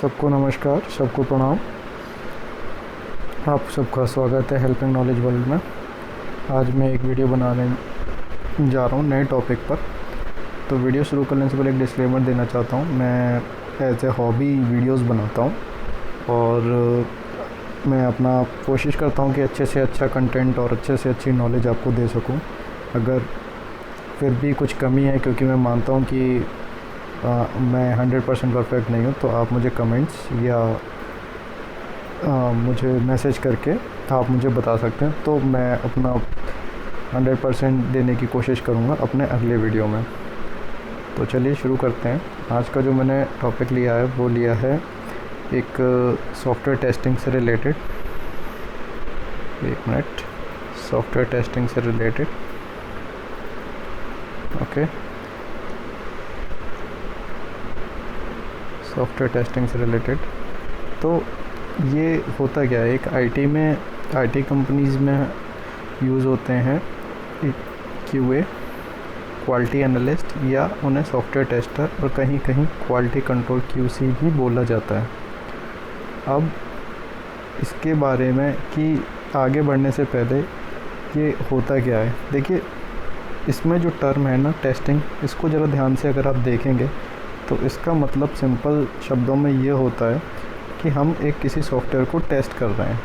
सबको नमस्कार, सबको प्रणाम। आप सबका स्वागत है हेल्पिंग नॉलेज वर्ल्ड में। आज मैं एक वीडियो बनाने जा रहा हूँ नए टॉपिक पर। तो वीडियो शुरू करने से पहले एक डिस्क्लेमर देना चाहता हूँ। मैं एज ए हॉबी वीडियोस बनाता हूँ और मैं अपना कोशिश करता हूँ कि अच्छे से अच्छा कंटेंट और अच्छे से अच्छी नॉलेज आपको दे सकूँ। अगर फिर भी कुछ कमी है, क्योंकि मैं मानता हूँ कि मैं 100% परफेक्ट नहीं हूँ, तो आप मुझे कमेंट्स या मुझे मैसेज करके आप मुझे बता सकते हैं, तो मैं अपना 100% देने की कोशिश करूँगा अपने अगले वीडियो में। तो चलिए शुरू करते हैं। आज का जो मैंने टॉपिक लिया है वो लिया है एक सॉफ्टवेयर टेस्टिंग से रिलेटेड। एक मिनट, सॉफ्टवेयर टेस्टिंग से रिलेटेड। ओके, सॉफ्टवेयर टेस्टिंग से रिलेटेड। तो ये होता क्या है, एक आईटी कंपनीज़ में यूज़ होते हैं क्यूए, क्वालिटी एनालिस्ट, या उन्हें सॉफ्टवेयर टेस्टर और कहीं कहीं क्वालिटी कंट्रोल क्यूसी भी बोला जाता है। अब इसके बारे में कि आगे बढ़ने से पहले ये होता क्या है, देखिए इसमें जो टर्म है ना टेस्टिंग, इसको ज़रा ध्यान से अगर आप देखेंगे तो इसका मतलब सिंपल शब्दों में ये होता है कि हम एक किसी सॉफ्टवेयर को टेस्ट कर रहे हैं।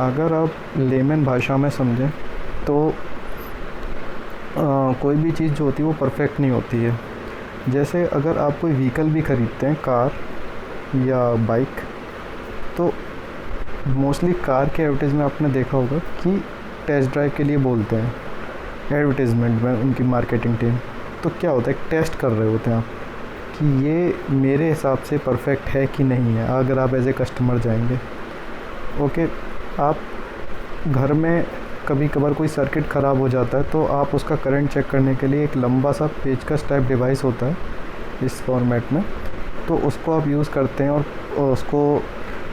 अगर आप लेमन भाषा में समझें तो कोई भी चीज़ जो होती है वो परफेक्ट नहीं होती है। जैसे अगर आप कोई व्हीकल भी ख़रीदते हैं, कार या बाइक, तो मोस्टली कार के एडवर्टाइजमेंट आपने देखा होगा कि टेस्ट ड्राइव के लिए बोलते हैं एडवर्टाइजमेंट में उनकी मार्केटिंग टीम। तो क्या होता है, टेस्ट कर रहे होते हैं आप कि ये मेरे हिसाब से परफेक्ट है कि नहीं है। अगर आप एज ए कस्टमर जाएंगे, ओके, आप घर में कभी कभार कोई सर्किट ख़राब हो जाता है तो आप उसका करंट चेक करने के लिए एक लंबा सा पेचकस टाइप डिवाइस होता है इस फॉर्मेट में, तो उसको आप यूज़ करते हैं और उसको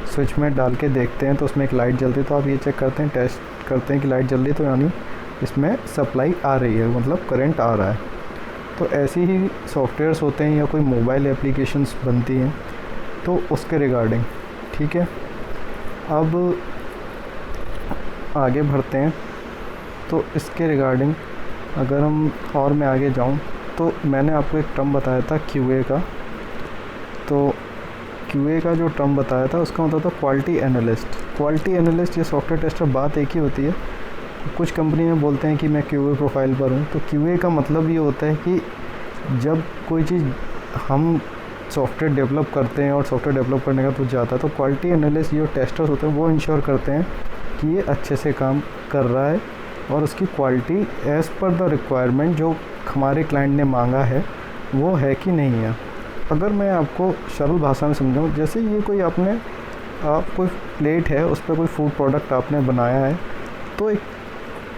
स्विच में डाल के देखते हैं तो उसमें एक लाइट जलती है। तो आप ये चेक करते हैं, टेस्ट करते हैं कि लाइट जल रही है, तो यानी इसमें सप्लाई आ रही है, मतलब करंट आ रहा है। तो ऐसे ही सॉफ्टवेयर्स होते हैं या कोई मोबाइल एप्लीकेशंस बनती हैं तो उसके रिगार्डिंग, ठीक है। अब आगे बढ़ते हैं। तो इसके रिगार्डिंग अगर हम और मैं आगे जाऊं तो मैंने आपको एक टर्म बताया था क्यूए का। तो क्यूए का जो टर्म बताया था उसका मतलब था क्वालिटी एनालिस्ट। क्वालिटी एनालिस्ट या सॉफ्टवेयर टेस्टर, बात एक ही होती है। कुछ कंपनी में बोलते हैं कि मैं क्यूए प्रोफाइल पर हूँ, तो क्यूए का मतलब ये होता है कि जब कोई चीज़ हम सॉफ्टवेयर डेवलप करते हैं और सॉफ्टवेयर डेवलप करने का तो जाता है, तो क्वालिटी एनालिस्ट जो टेस्टर्स होते हैं वो इंश्योर करते हैं कि ये अच्छे से काम कर रहा है और उसकी quality as per the requirement जो हमारे क्लाइंट ने मांगा है वो है कि नहीं है। अगर मैं आपको सरल भाषा में समझाऊँ, जैसे ये कोई कोई प्लेट है, उस पर कोई फूड प्रोडक्ट आपने बनाया है, तो एक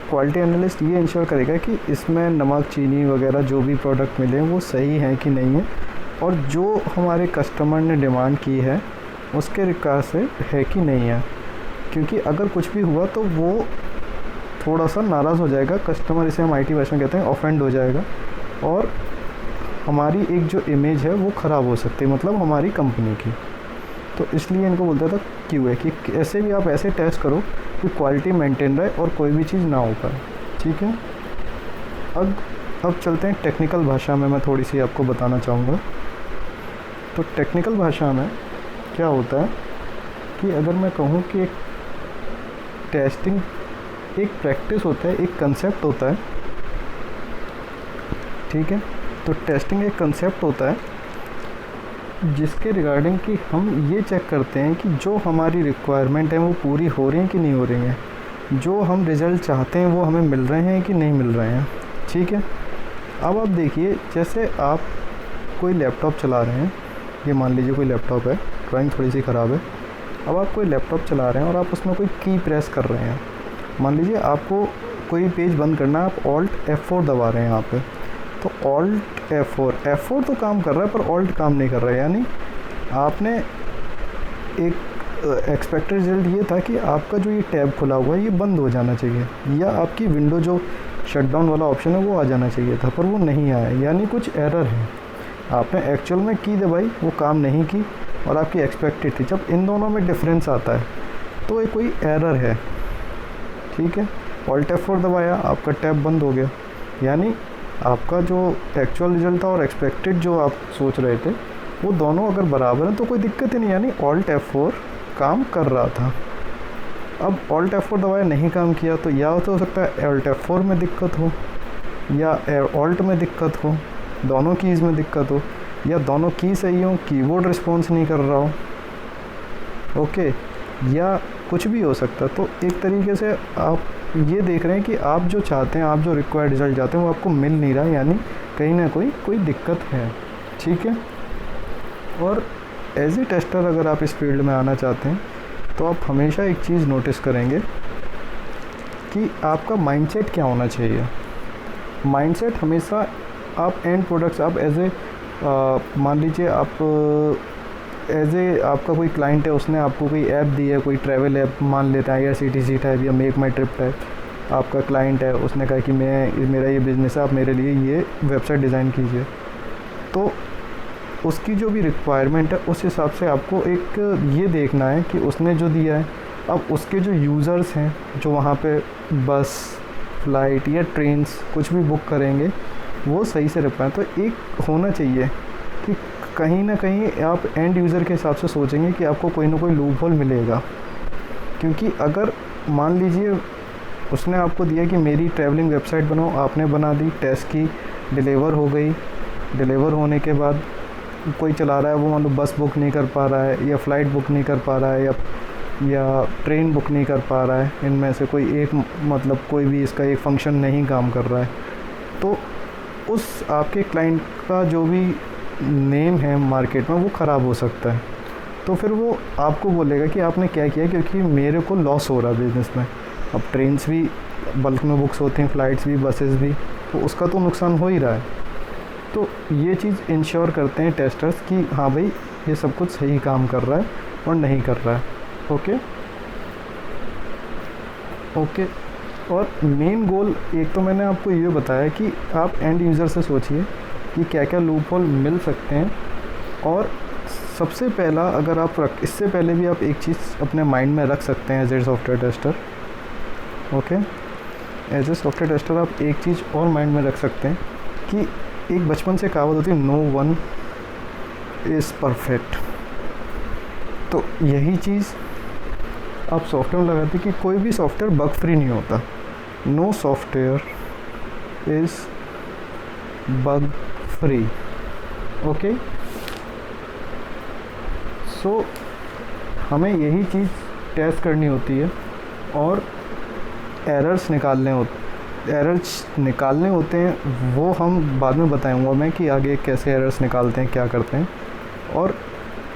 क्वालिटी एनालिस्ट ये इंश्योर करेगा कि इसमें नमक, चीनी वगैरह जो भी प्रोडक्ट मिले वो सही है कि नहीं है और जो हमारे कस्टमर ने डिमांड की है उसके रिकॉर्ड से है कि नहीं है। क्योंकि अगर कुछ भी हुआ तो वो थोड़ा सा नाराज़ हो जाएगा कस्टमर, इसे हम आईटी भाषा में कहते हैं ऑफेंड हो जाएगा, और हमारी एक जो इमेज है वो ख़राब हो सकती है, मतलब हमारी कंपनी की। तो इसलिए इनको बोलता था क्यूए कि ऐसे भी आप ऐसे टेस्ट करो कि क्वालिटी मेंटेन रहे और कोई भी चीज़ ना हो पाए, ठीक है। अब चलते हैं टेक्निकल भाषा में, मैं थोड़ी सी आपको बताना चाहूँगा। तो टेक्निकल भाषा में क्या होता है कि अगर मैं कहूँ कि एक टेस्टिंग एक प्रैक्टिस होता है, एक कंसेप्ट होता है, ठीक है। तो टेस्टिंग एक कंसेप्ट होता है जिसके रिगार्डिंग कि हम ये चेक करते हैं कि जो हमारी रिक्वायरमेंट है वो पूरी हो रही है कि नहीं हो रही है, जो हम रिज़ल्ट चाहते हैं वो हमें मिल रहे हैं कि नहीं मिल रहे हैं, ठीक है। अब आप देखिए, जैसे आप कोई लैपटॉप चला रहे हैं, ये मान लीजिए कोई लैपटॉप है, ड्राइंग थोड़ी सी ख़राब है। अब आप कोई लैपटॉप चला रहे हैं और आप उसमें कोई की प्रेस कर रहे हैं। मान लीजिए आपको कोई पेज बंद करना है, आप ऑल्ट F4 दबा रहे हैं यहाँ पे, तो ऑल्ट F4 तो काम कर रहा है पर ऑल्ट काम नहीं कर रहा है। यानी आपने एक एक्सपेक्टेड रिजल्ट ये था कि आपका जो ये टैब खुला हुआ है ये बंद हो जाना चाहिए, या आपकी विंडो जो शटडाउन वाला ऑप्शन है वो आ जाना चाहिए था, पर वो नहीं आया, यानी कुछ एरर है। आपने एक्चुअल में की दबाई, वो काम नहीं की, और आपकी एक्सपेक्टेड थी, जब इन दोनों में डिफरेंस आता है तो ये कोई एरर है। ठीक है, ऑल्ट F4 दबाया, आपका टैब बंद हो गया, यानी आपका जो एक्चुअल रिजल्ट था और एक्सपेक्टेड जो आप सोच रहे थे वो दोनों अगर बराबर हैं तो कोई दिक्कत ही नहीं, यानी ऑल्ट F4 काम कर रहा था। अब ऑल्ट F4 दबाया नहीं काम किया तो या तो हो सकता है ऑल्ट F4 में दिक्कत हो या ऑल्ट में दिक्कत हो, दोनों कीज़ में दिक्कत हो, या दोनों की सही हो, कीबोर्ड रिस्पॉन्स नहीं कर रहा हो, ओके, या कुछ भी हो सकता। तो एक तरीके से आप ये देख रहे हैं कि आप जो चाहते हैं, आप जो रिक्वायर्ड रिजल्ट चाहते हैं वो आपको मिल नहीं रहा, यानी कहीं ना कोई दिक्कत है। ठीक है, और एज ए टेस्टर अगर आप इस फील्ड में आना चाहते हैं तो आप हमेशा एक चीज़ नोटिस करेंगे कि आपका माइंडसेट क्या होना चाहिए। माइंडसेट हमेशा आप एंड प्रोडक्ट्स, आप एज ए मान लीजिए आप एज ए आपका कोई क्लाइंट है, उसने आपको कोई ऐप दी है, कोई ट्रैवल ऐप मान लेते हैं IRCTC टाइप या मेक माई ट्रिप टाइप, आपका क्लाइंट है, उसने कहा कि मेरा ये बिज़नेस है, आप मेरे लिए ये वेबसाइट डिज़ाइन कीजिए। तो उसकी जो भी रिक्वायरमेंट है उस हिसाब से आपको एक ये देखना है कि उसने जो दिया है, अब उसके जो यूज़र्स हैं जो वहाँ पे बस, फ्लाइट या ट्रेन्स कुछ भी बुक करेंगे वो सही से रिप्लाई, तो एक होना चाहिए कि कहीं ना कहीं आप एंड यूज़र के हिसाब से सोचेंगे कि आपको कोई ना कोई लूप होल मिलेगा। क्योंकि अगर मान लीजिए उसने आपको दिया कि मेरी ट्रैवलिंग वेबसाइट बनाओ, आपने बना दी, टेस्ट की, डिलीवर हो गई, डिलीवर होने के बाद कोई चला रहा है, वो मान लो बस बुक नहीं कर पा रहा है या फ़्लाइट बुक नहीं कर पा रहा है या ट्रेन बुक नहीं कर पा रहा है, इनमें से कोई एक मतलब कोई भी इसका एक फंक्शन नहीं काम कर रहा है, तो उस आपके क्लाइंट का जो भी नेम है मार्केट में वो ख़राब हो सकता है। तो फिर वो आपको बोलेगा कि आपने क्या किया, क्योंकि मेरे को लॉस हो रहा है बिज़नेस में। अब ट्रेन्स भी बल्क में बुक्स होती हैं, फ़्लाइट्स भी, बसेस भी, तो उसका तो नुकसान हो ही रहा है। तो ये चीज़ इंश्योर करते हैं टेस्टर्स कि हाँ भाई ये सब कुछ सही काम कर रहा है और नहीं कर रहा है। ओके, और मेन गोल एक तो मैंने आपको ये बताया कि आप एंड यूज़र से सोचिए कि क्या क्या लूप होल मिल सकते हैं। और सबसे पहला अगर आप इससे पहले भी आप एक चीज़ अपने माइंड में रख सकते हैं as a software tester. Okay, as a software tester आप एक चीज़ और माइंड में रख सकते हैं कि एक बचपन से कहावत होती है, नो वन इज़ परफेक्ट। तो यही चीज़ आप सॉफ्टवेयर में लगाते कि कोई भी सॉफ्टवेयर बग फ्री नहीं होता। No software is bug free. Okay, so हमें यही चीज़ टेस्ट करनी होती है और एरर्स निकालने होते हैं। वो हम बाद में बताऊंगा मैं कि आगे कैसे एरर्स निकालते हैं, क्या करते हैं। और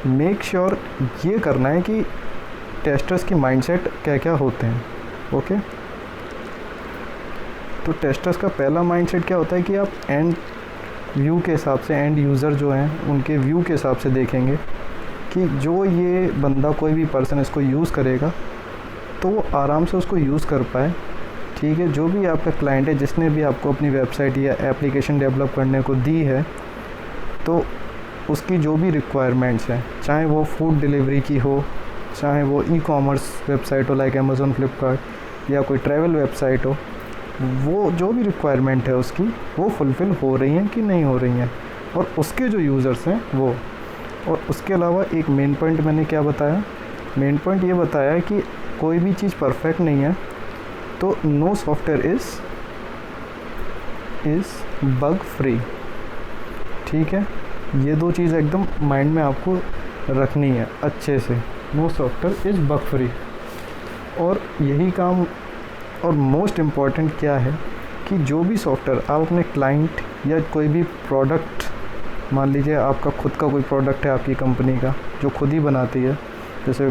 मेक श्योर ये करना है कि टेस्टर्स की माइंडसेट क्या क्या होते हैं। ओके, तो टेस्टर्स का पहला माइंडसेट क्या होता है कि आप एंड व्यू के हिसाब से, एंड यूज़र जो हैं उनके व्यू के हिसाब से देखेंगे कि जो ये बंदा, कोई भी पर्सन इसको यूज़ करेगा तो वो आराम से उसको यूज़ कर पाए। ठीक है, जो भी आपका क्लाइंट है जिसने भी आपको अपनी वेबसाइट या एप्लीकेशन डेवलप करने को दी है, तो उसकी जो भी रिक्वायरमेंट्स हैं, चाहे वो फूड डिलीवरी की हो, चाहे वो ई-कॉमर्स वेबसाइट हो लाइक अमेज़न, फ्लिपकार्ट, या कोई ट्रैवल वेबसाइट हो, वो जो भी रिक्वायरमेंट है उसकी वो फुलफ़िल हो रही हैं कि नहीं हो रही हैं, और उसके जो यूज़र्स हैं वो। और उसके अलावा एक मेन पॉइंट मैंने क्या बताया, मेन पॉइंट ये बताया कि कोई भी चीज़ परफेक्ट नहीं है, तो no software is bug free. ठीक है, ये दो चीज़ एकदम माइंड में आपको रखनी है अच्छे से, no software is bug free. और यही काम, और मोस्ट इम्पॉर्टेंट क्या है कि जो भी सॉफ्टवेयर आप अपने क्लाइंट या कोई भी प्रोडक्ट, मान लीजिए आपका खुद का कोई प्रोडक्ट है आपकी कंपनी का जो खुद ही बनाती है, जैसे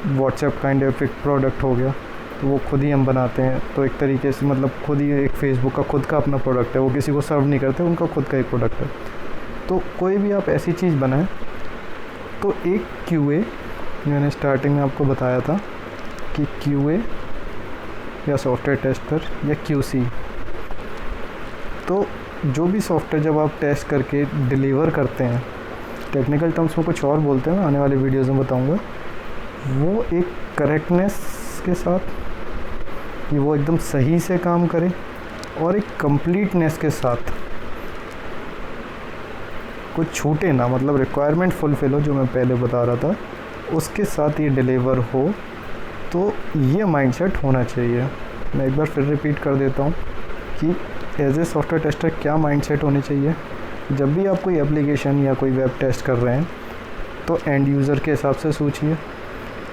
व्हाट्सएप काइंड ऑफ एक प्रोडक्ट हो गया, तो वो खुद ही हम बनाते हैं। तो एक तरीके से मतलब खुद ही एक फेसबुक का खुद का अपना प्रोडक्ट है, वो किसी को सर्व नहीं करते, उनका खुद का एक प्रोडक्ट है। तो कोई भी आप ऐसी चीज़ बनाएं तो एक QA, मैंने स्टार्टिंग में आपको बताया था कि QA या सॉफ्टवेयर टेस्टर या QC, तो जो भी सॉफ्टवेयर जब आप टेस्ट करके डिलीवर करते हैं टेक्निकल टर्म्स में कुछ और बोलते हैं, मैं आने वाले वीडियोज़ में बताऊँगा। वो एक करेक्टनेस के साथ कि वो एकदम सही से काम करे और एक कंप्लीटनेस के साथ, कुछ छूटे ना, मतलब रिक्वायरमेंट फुलफिल हो जो मैं पहले बता रहा था, उसके साथ ये डिलीवर हो। तो ये माइंडसेट होना चाहिए। मैं एक बार फिर रिपीट कर देता हूँ कि एज ए सॉफ्टवेयर टेस्टर क्या माइंडसेट होनी चाहिए। जब भी आप कोई एप्लीकेशन या कोई वेब टेस्ट कर रहे हैं तो एंड यूज़र के हिसाब से सोचिए,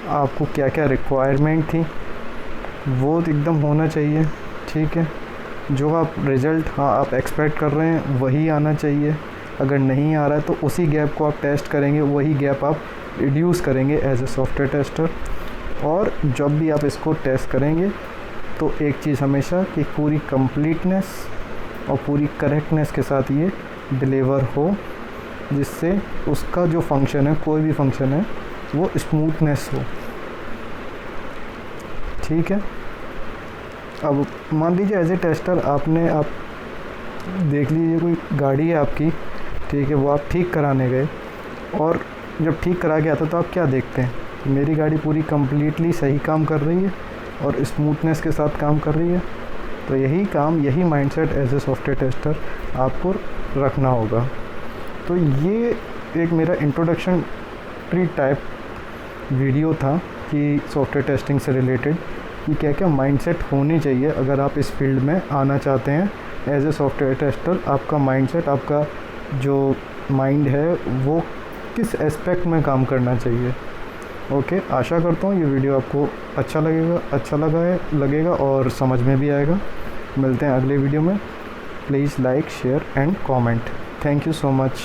आपको क्या क्या रिक्वायरमेंट थी वो एकदम होना चाहिए, ठीक है। जो आप रिज़ल्ट आप एक्सपेक्ट कर रहे हैं वही आना चाहिए। अगर नहीं आ रहा है तो उसी गैप को आप टेस्ट करेंगे, वही गैप आप रिड्यूस करेंगे एज ए सॉफ्टवेयर टेस्टर। और जब भी आप इसको टेस्ट करेंगे तो एक चीज़ हमेशा कि पूरी कंप्लीटनेस और पूरी करेक्टनेस के साथ ये डिलीवर हो, जिससे उसका जो फंक्शन है, कोई भी फंक्शन है, वो स्मूथनेस हो, ठीक है। अब मान लीजिए एज ए टेस्टर आप देख लीजिए कोई गाड़ी है आपकी, ठीक है, वो आप ठीक कराने गए और जब ठीक करा के आता तो आप क्या देखते हैं, मेरी गाड़ी पूरी कंप्लीटली सही काम कर रही है और स्मूथनेस के साथ काम कर रही है। तो यही mindset as a software tester आपको रखना होगा। तो ये एक मेरा इंट्रोडक्शनरी टाइप वीडियो था कि सॉफ्टवेयर टेस्टिंग से रिलेटेड कि क्या क्या माइंडसेट होनी चाहिए अगर आप इस फील्ड में आना चाहते हैं एज ए सॉफ्टवेयर टेस्टर। आपका माइंडसेट, आपका जो माइंड है वो किस एस्पेक्ट में काम करना चाहिए। ओके, आशा करता हूँ ये वीडियो आपको अच्छा लगेगा और समझ में भी आएगा। मिलते हैं अगले वीडियो में। Please like, share and comment. Thank you so much.